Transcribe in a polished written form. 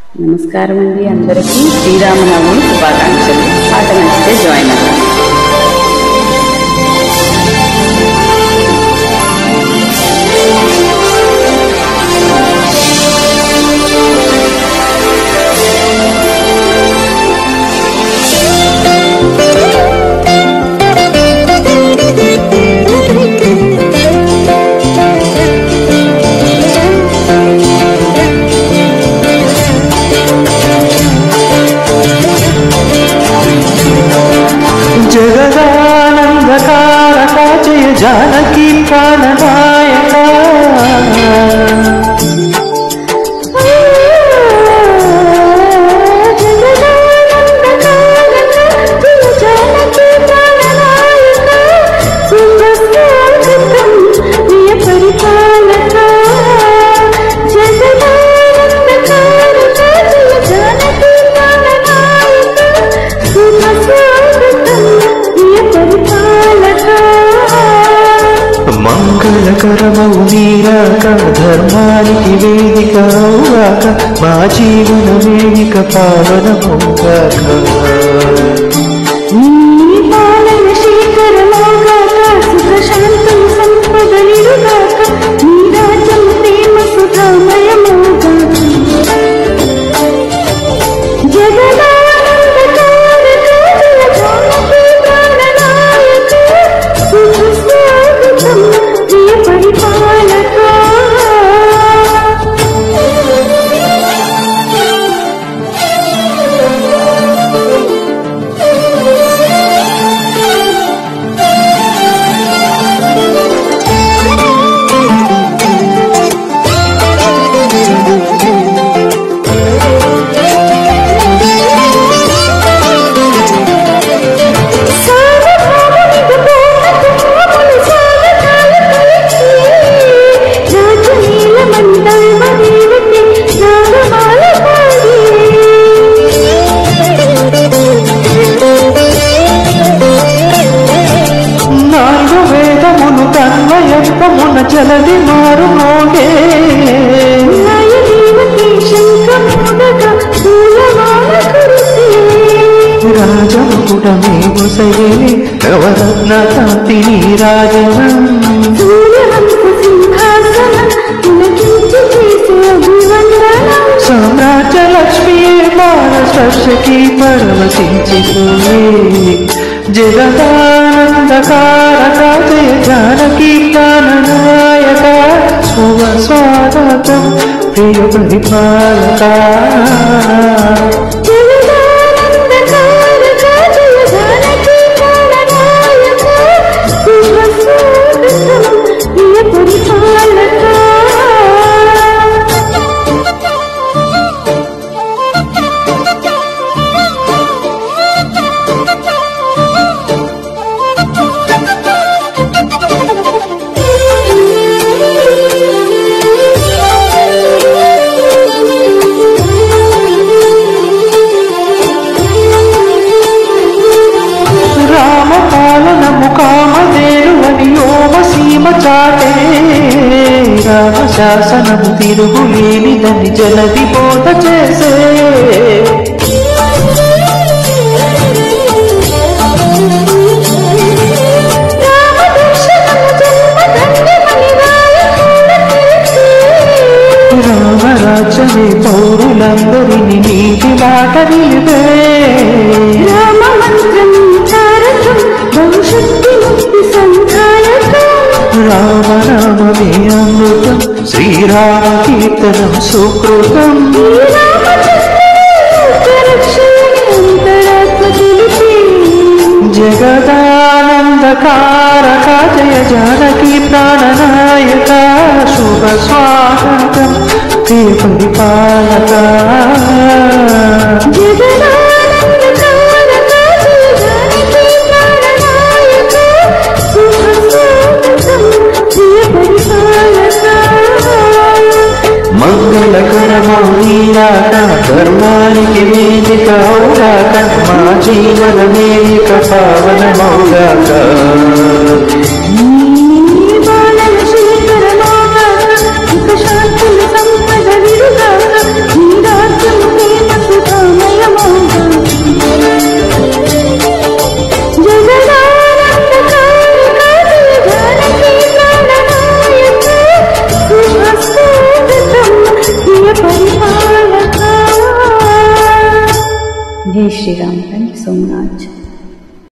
నమస్కారం అండి, అందరికీ శ్రీరామనవమి శుభాకాంక్షలు. పాట నచ్చితే జాయిన్ అవ్వండి. जगदानंदकारका जय जानकी प्राणनायका మంగళకరమౌ నీరాక ధర్మానికి వేదిక అవుగాక మా జీవన వేదిక పావనమౌగాక జలది మారు మోగే రాజముకుటమే ముసలి నవరత్న కాంతిని రాజనం సామ్రాజ్య లక్ష్మీ బాణ స్పర్శకి పరవశించిపోయే జగదానందకారక జయ జానకి ప్రాణనాయక శుభ స్వాగతం ప్రియ పరిపాలక రామశాసనము తిరుగులేనిదని జలది పోత చేసే రామరాజ్యమే పౌరులందరినీ నీటి మాట నిలిపే రామనామమే అమృతం శ్రీరామ కీర్తనం సుకృతం జగదానందకారక జయ జానకి ప్రాణనాయక శుభ స్వాగతం ప్రియ పరిపాలక మంగళకరమౌ నీరాక ధర్మానికి వేదిక అవుగాక మా జీవన వేదిక పావనమౌగాక శాంతులు సంపద విరుగాక जय Shri Ram. Thank you so much.